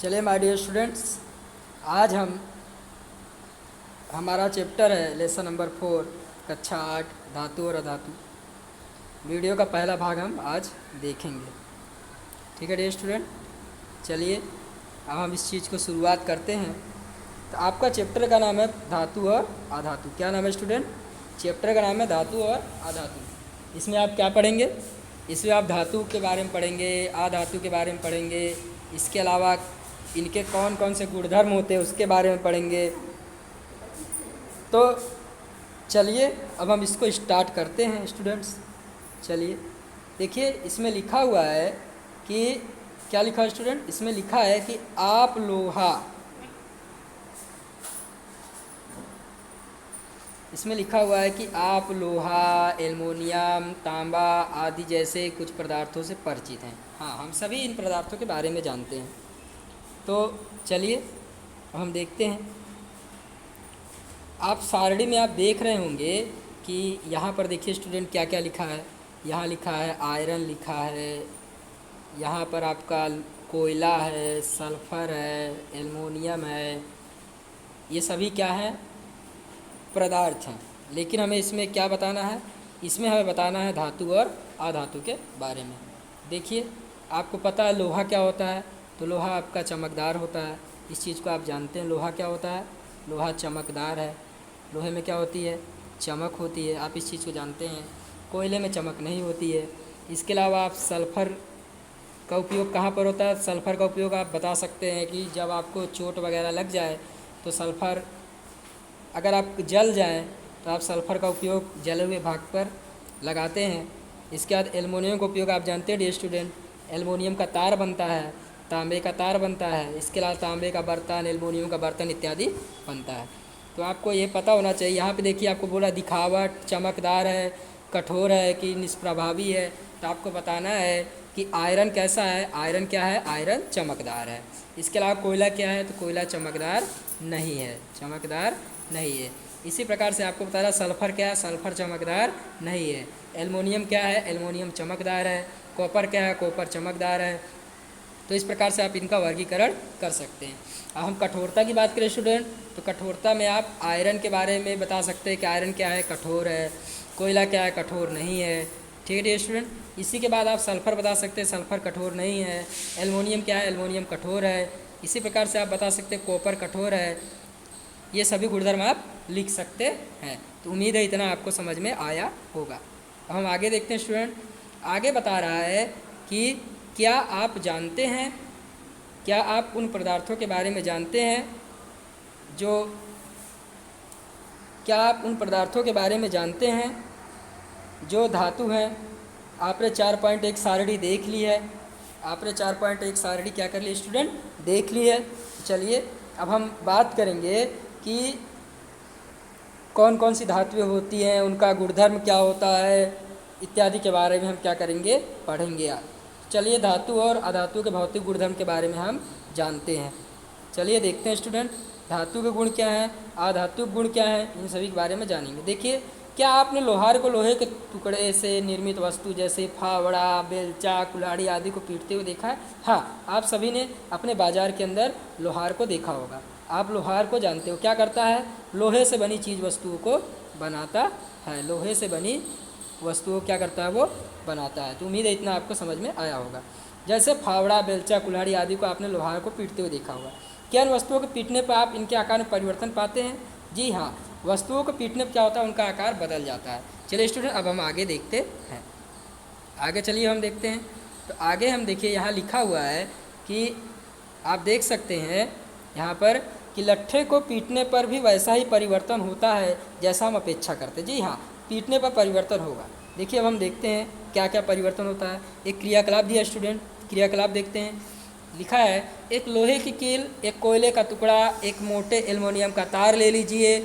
चलिए my dear students, आज हमारा चैप्टर है लेसन नंबर 4 कक्षा 8 धातु और अधातु। वीडियो का पहला भाग हम आज देखेंगे। ठीक है डियर स्टूडेंट, चलिए अब हम इस चीज़ को शुरुआत करते हैं। तो आपका चैप्टर का नाम है धातु और अधातु। क्या नाम है स्टूडेंट? चैप्टर का नाम है धातु और अधातु। इसमें आप क्या पढ़ेंगे? इसमें आप धातु के बारे में पढ़ेंगे, अधातु के बारे में पढ़ेंगे। इसके अलावा इनके कौन कौन से गुणधर्म होते हैं उसके बारे में पढ़ेंगे। तो चलिए अब हम इसको स्टार्ट करते हैं स्टूडेंट्स। चलिए देखिए, इसमें लिखा हुआ है कि क्या लिखा है स्टूडेंट? इसमें लिखा है कि आप लोहा, इसमें लिखा हुआ है कि आप लोहा, एल्युमिनियम, तांबा आदि जैसे कुछ पदार्थों से परिचित हैं। हाँ, हम सभी इन पदार्थों के बारे में जानते हैं। तो चलिए अब हम देखते हैं। आप सारणी में आप देख रहे होंगे कि यहाँ पर देखिए स्टूडेंट क्या क्या लिखा है। यहाँ लिखा है आयरन, लिखा है यहाँ पर आपका कोयला है, सल्फर है, एल्युमिनियम है। ये सभी क्या है? पदार्थ हैं। लेकिन हमें इसमें क्या बताना है? इसमें हमें बताना है धातु और अधातु के बारे में। देखिए, आपको पता है लोहा क्या होता है? तो लोहा आपका चमकदार होता है। इस चीज़ को आप जानते हैं। लोहा क्या होता है? लोहा चमकदार है। लोहे में क्या होती है? चमक होती है। आप इस चीज़ को जानते हैं। कोयले में चमक नहीं होती है। इसके अलावा आप सल्फ़र का उपयोग कहाँ पर होता है? सल्फ़र का उपयोग आप बता सकते हैं कि जब आपको चोट वगैरह लग जाए तो सल्फ़र, अगर आप जल जाएं तो आप सल्फ़र का उपयोग जले हुए भाग पर लगाते हैं। इसके बाद एल्युमिनियम का उपयोग आप जानते हैं डियर स्टूडेंट। एल्युमिनियम का तार बनता है, तांबे का तार बनता है। इसके अलावा तांबे का बर्तन, एल्युमिनियम का बर्तन इत्यादि बनता है। तो आपको ये पता होना चाहिए। यहाँ पे देखिए आपको बोला दिखावट, चमकदार है, कठोर है कि निष्प्रभावी है। तो आपको बताना है कि आयरन कैसा है? आयरन क्या है? आयरन चमकदार है। इसके अलावा कोयला क्या है? तो कोयला चमकदार नहीं है, चमकदार नहीं है। इसी प्रकार से आपको बता रहा सल्फ़र क्या है? सल्फ़र चमकदार नहीं है। एल्युमिनियम क्या है? एल्युमिनियम चमकदार है। कॉपर क्या है? कॉपर चमकदार है। तो इस प्रकार से आप इनका वर्गीकरण कर सकते हैं। अब हम कठोरता की बात करें स्टूडेंट, तो कठोरता में आप आयरन के बारे में बता सकते हैं कि आयरन क्या है? कठोर है। कोयला क्या है? कठोर नहीं है। ठीक है डियर स्टूडेंट। इसी के बाद आप सल्फ़र बता सकते हैं, सल्फ़र कठोर नहीं है। एल्युमिनियम क्या है? एल्युमिनियम कठोर है। इसी प्रकार से आप बता सकते हैं कॉपर कठोर है। ये सभी गुणधर्म आप लिख सकते हैं। तो उम्मीद है इतना आपको समझ में आया होगा। अब हम आगे देखते हैं स्टूडेंट। आगे बता रहा है कि क्या आप जानते हैं, क्या आप उन पदार्थों के बारे में जानते हैं जो, क्या आप उन पदार्थों के बारे में जानते हैं जो धातु हैं? आपने 4.1 सारणी देख ली है। आपने 4.1 सारणी क्या कर ली स्टूडेंट? देख ली है। चलिए अब हम बात करेंगे कि कौन कौन सी धातुएं होती हैं, उनका गुणधर्म क्या होता है इत्यादि के बारे में हम क्या करेंगे? पढ़ेंगे आज। चलिए धातु और अधातु के भौतिक गुणधर्म के बारे में हम जानते हैं। चलिए देखते हैं स्टूडेंट, धातु के गुण क्या हैं, अधातु गुण क्या हैं, इन सभी के बारे में जानेंगे। देखिए, क्या आपने लोहार को लोहे के टुकड़े से निर्मित वस्तु जैसे फावड़ा, बेलचा, कुल्हाड़ी आदि को पीटते हुए देखा है? हाँ, आप सभी ने अपने बाजार के अंदर लोहार को देखा होगा। आप लोहार को जानते हो, क्या करता है? लोहे से बनी चीज़ वस्तुओं को बनाता है। लोहे से बनी वस्तुओं क्या करता है? वो बनाता है। तो उम्मीद है इतना आपको समझ में आया होगा। जैसे फावड़ा, बेलचा, कुल्हाड़ी आदि को आपने लोहार को पीटते हुए देखा होगा। क्या इन वस्तुओं को पीटने पर आप इनके आकार में परिवर्तन पाते हैं? जी हाँ, वस्तुओं को पीटने पर क्या होता है? उनका आकार बदल जाता है। चलिए स्टूडेंट, अब हम आगे देखते हैं। आगे चलिए हम देखते हैं। तो आगे हम देखिए, यहाँ लिखा हुआ है कि आप देख सकते हैं यहाँ पर कि लट्ठे को पीटने पर भी वैसा ही परिवर्तन होता है जैसा हम अपेक्षा करते हैं। जी हाँ, पीटने पर परिवर्तन होगा। देखिए अब हम देखते हैं क्या क्या परिवर्तन होता है। एक क्रियाकलाप दिया स्टूडेंट, क्रियाकलाप देखते हैं। लिखा है एक लोहे की कील, एक कोयले का टुकड़ा, एक मोटे एल्युमिनियम का तार ले लीजिए।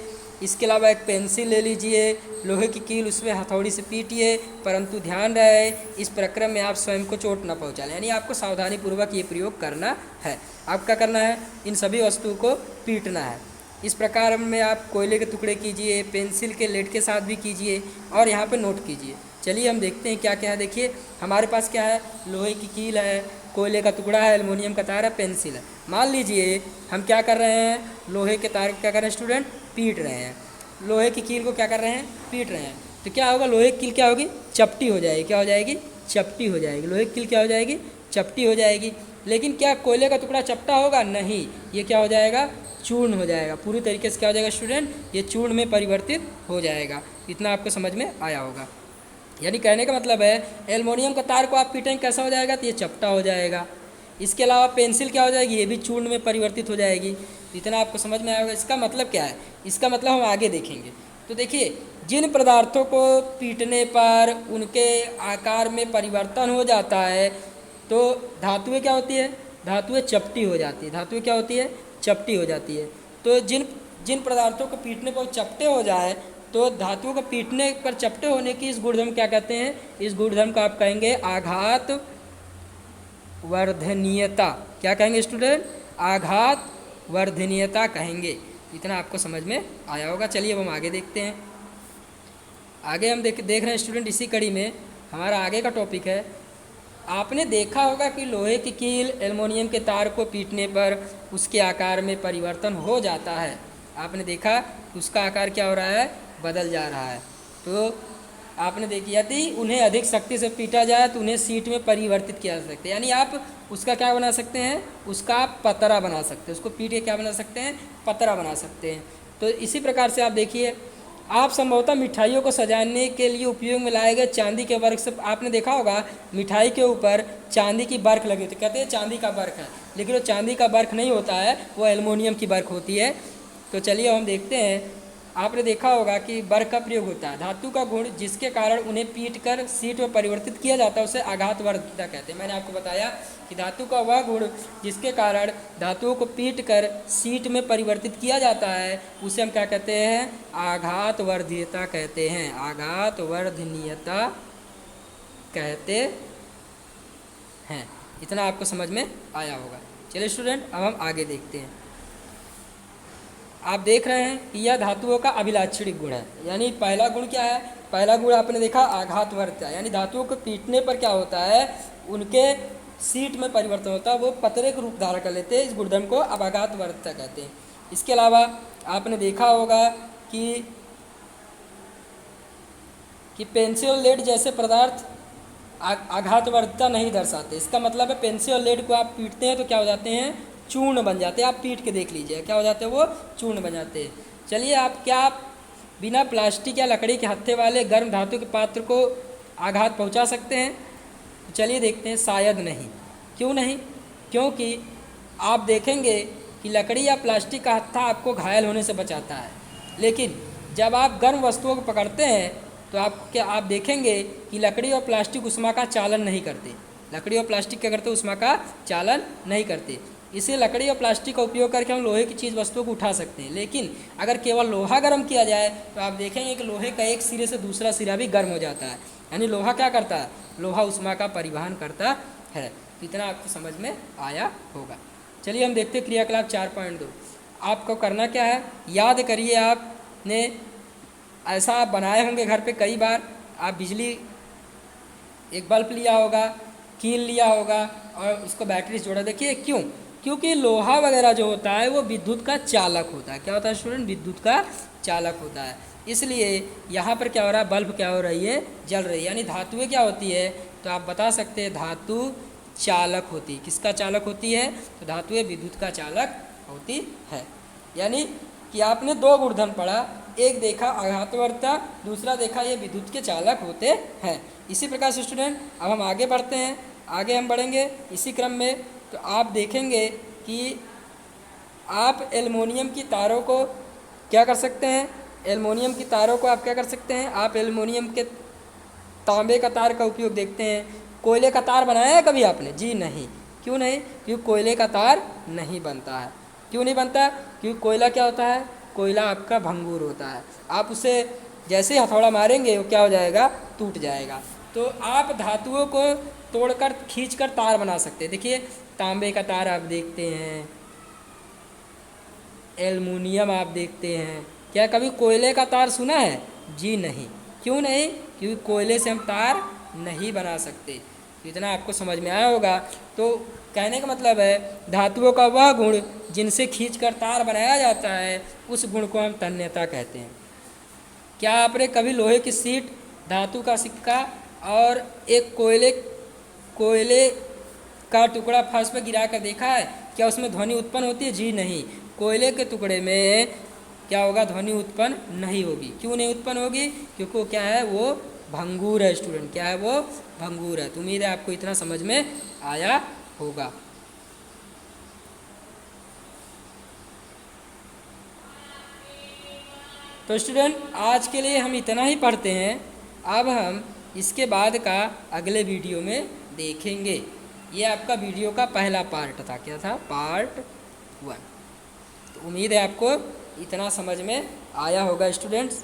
इसके अलावा एक पेंसिल ले लीजिए, लोहे की कील उसमें हथौड़ी से पीटिए, परंतु ध्यान रहे इस प्रक्रम में आप स्वयं को चोट न पहुँचा। यानी आपको सावधानीपूर्वक ये प्रयोग करना है। आप क्या करना है? इन सभी वस्तुओं को पीटना है। इस प्रकार में आप कोयले के टुकड़े कीजिए, पेंसिल के लेड के साथ भी कीजिए और यहाँ पे नोट कीजिए। चलिए हम देखते हैं क्या क्या है। देखिए हमारे पास क्या है? लोहे की कील है, कोयले का टुकड़ा है, एल्युमिनियम का तार है, पेंसिल है। मान लीजिए हम क्या कर रहे हैं, लोहे के तार को क्या कर रहे हैं स्टूडेंट, पीट रहे हैं। लोहे की कील को क्या कर रहे हैं, पीट रहे हैं। तो क्या होगा, लोहे की कील क्या होगी, चपटी हो जाएगी। क्या हो जाएगी, चपटी हो जाएगी। लोहे की कील क्या हो जाएगी, चपटी हो जाएगी। लेकिन क्या कोयले का टुकड़ा चपटा होगा, नहीं, ये क्या हो जाएगा, चूर्ण हो जाएगा। पूरी तरीके से क्या हो जाएगा स्टूडेंट, ये चूर्ण में परिवर्तित हो जाएगा। इतना आपको समझ में आया होगा। यानी कहने का मतलब है एल्युमिनियम का तार को आप पीटेंगे कैसा हो जाएगा, तो ये चपटा हो जाएगा। इसके अलावा पेंसिल क्या हो जाएगी, ये भी चूर्ण में परिवर्तित हो जाएगी। इतना आपको समझ में आया होगा। इसका मतलब क्या है, इसका मतलब हम आगे देखेंगे। तो देखिए, जिन पदार्थों को पीटने पर उनके आकार में परिवर्तन हो जाता है, तो धातुएं क्या होती है, धातुएं चपटी हो जाती है। धातुएं क्या होती है, चपटी हो जाती है। तो जिन जिन पदार्थों को पीटने पर चपटे हो जाए, तो धातुओं को पीटने पर चपटे होने की इस गुणधर्म क्या कहते हैं, इस गुणधर्म को आप कहेंगे आघात वर्धनीयता। क्या कहेंगे स्टूडेंट, आघात वर्धनीयता कहेंगे। इतना आपको समझ में आया होगा। चलिए अब हम आगे देखते हैं। आगे हम देख रहे हैं स्टूडेंट, इसी कड़ी में हमारा आगे का टॉपिक है। आपने देखा होगा कि लोहे की कील एल्युमिनियम के तार को पीटने पर उसके आकार में परिवर्तन हो जाता है। आपने देखा उसका आकार क्या हो रहा है, बदल जा रहा है। तो आपने देखी, यदि उन्हें अधिक शक्ति से पीटा जाए तो उन्हें सीट में परिवर्तित किया जा सकता है। यानी आप उसका क्या बना सकते हैं, उसका आप पतरा बना सकते हैं। उसको पीट के क्या बना सकते हैं, पतरा बना सकते हैं। तो इसी प्रकार से आप देखिए, आप संभवतः मिठाइयों को सजाने के लिए उपयोग में लाए गए चांदी के वर्क से, आपने देखा होगा मिठाई के ऊपर चांदी की बर्क लगी होती है, कहते हैं चांदी का बर्क है, लेकिन वो चांदी का बर्क नहीं होता है, वो एल्युमिनियम की बर्क होती है। तो चलिए हम देखते हैं। आपने देखा होगा कि बर्क का प्रयोग होता है, धातु का गुण जिसके कारण उन्हें पीटकर सीट में परिवर्तित किया जाता है उसे आघातवर्धकता कहते हैं। मैंने आपको बताया कि धातु का वह गुण जिसके कारण धातुओं को पीटकर सीट में परिवर्तित किया जाता है उसे हम क्या कहते हैं, आघातवर्धनीयता कहते हैं। आघातवर्धनीयता कहते हैं। इतना आपको समझ में आया होगा। चलिए स्टूडेंट, अब हम आगे देखते हैं। आप देख रहे हैं कि यह धातुओं का अभिलाक्षणिक गुण है। यानी पहला गुण क्या है, पहला गुण आपने देखा आघातवर्धकता। यानी धातुओं को पीटने पर क्या होता है, उनके सीट में परिवर्तन होता है, वो पतरे का रूप धारण कर लेते हैं। इस गुणधर्म को अब आघातवर्धकता कहते हैं। इसके अलावा आपने देखा होगा कि पेंसिल लेड जैसे पदार्थ आघातवर्धकता नहीं दर्शाते। इसका मतलब है पेंसिल लेड को आप पीटते हैं तो क्या हो जाते हैं, चूर्ण बन जाते हैं। आप पीट के देख लीजिए क्या हो जाते हैं, वो चूर्ण बन जाते हैं। चलिए, आप क्या बिना प्लास्टिक या लकड़ी के हत्थे वाले गर्म धातु के पात्र को आघात पहुंचा सकते हैं? तो चलिए देखते हैं, शायद नहीं। क्यों नहीं? क्योंकि आप देखेंगे कि लकड़ी या प्लास्टिक का हत्था आपको घायल होने से बचाता है, लेकिन जब आप गर्म वस्तुओं को पकड़ते हैं तो आप देखेंगे कि लकड़ी और प्लास्टिक उष्मा का चालन नहीं करते। लकड़ी और प्लास्टिक क्या करते, उष्मा का चालन नहीं करते। इसे लकड़ी और प्लास्टिक का उपयोग करके हम लोहे की चीज़ वस्तुओं को उठा सकते हैं, लेकिन अगर केवल लोहा गर्म किया जाए तो आप देखेंगे कि लोहे का एक सिरे से दूसरा सिरा भी गर्म हो जाता है। यानी लोहा क्या करता है, लोहा उष्मा का परिवहन करता है। तो इतना आपको समझ में आया होगा। चलिए हम देखते हैं क्रियाकलाप 4.2। आपको करना क्या है, याद करिए, आपने ऐसा आप बनाए होंगे घर पे कई बार। आप बिजली, एक बल्ब लिया होगा, कील लिया होगा और उसको बैटरी से जोड़ा। देखिए क्यों, क्योंकि लोहा वगैरह जो होता है वो विद्युत का चालक होता है। क्या होता है स्टूडेंट, विद्युत का चालक होता है। इसलिए यहाँ पर क्या हो रहा है, बल्ब क्या हो रही है, जल रही है। यानी धातुएं क्या होती है, तो आप बता सकते हैं धातु चालक होती है। किसका चालक होती है, तो धातुएं विद्युत का चालक होती है। यानी कि आपने दो गुणधर्म पढ़ा, एक देखा आघातवर्धकता, दूसरा देखा ये विद्युत के चालक होते हैं। इसी प्रकार से स्टूडेंट अब हम आगे बढ़ते हैं। आगे हम बढ़ेंगे इसी क्रम में, तो आप देखेंगे कि आप एल्युमिनियम की तारों को क्या कर सकते हैं, एल्युमिनियम की तारों को आप क्या कर सकते हैं, आप एल्युमिनियम के तांबे का तार का उपयोग देखते हैं। कोयले का तार बनाया है कभी आपने? जी नहीं। क्यों नहीं? क्योंकि कोयले का तार नहीं बनता है। क्यों नहीं बनता? क्योंकि कोयला क्या होता है, कोयला आपका भंगुर होता है। आप उसे जैसे ही हथौड़ा मारेंगे वो क्या हो जाएगा, टूट जाएगा। तो आप धातुओं को तोड़कर खींचकर तार बना सकते हैं। देखिए तांबे का तार आप देखते हैं, एल्युमिनियम आप देखते हैं। क्या कभी कोयले का तार सुना है? जी नहीं। क्यों नहीं? क्योंकि कोयले से हम तार नहीं बना सकते। तो इतना आपको समझ में आया होगा। तो कहने का मतलब है धातुओं का वह गुण जिनसे खींचकर तार बनाया जाता है, उस गुण को हम तन्यता कहते हैं। क्या आपने कभी लोहे की सीट, धातु का सिक्का और एक कोयले का टुकड़ा फर्श पर गिरा कर देखा है? क्या उसमें ध्वनि उत्पन्न होती है? जी नहीं। कोयले के टुकड़े में क्या होगा? ध्वनि उत्पन्न नहीं होगी। क्यों नहीं उत्पन्न होगी? क्योंकि वो क्या है? वो भंगूर है स्टूडेंट। क्या है वो? भंगूर है। तो उम्मीद है आपको इतना समझ में आया होगा। तो स्टूडेंट आज के लिए हम इतना ही पढ़ते हैं। अब हम इसके बाद का अगले वीडियो में देखेंगे। ये आपका वीडियो का पहला पार्ट था। क्या था? पार्ट 1। तो उम्मीद है आपको इतना समझ में आया होगा स्टूडेंट्स।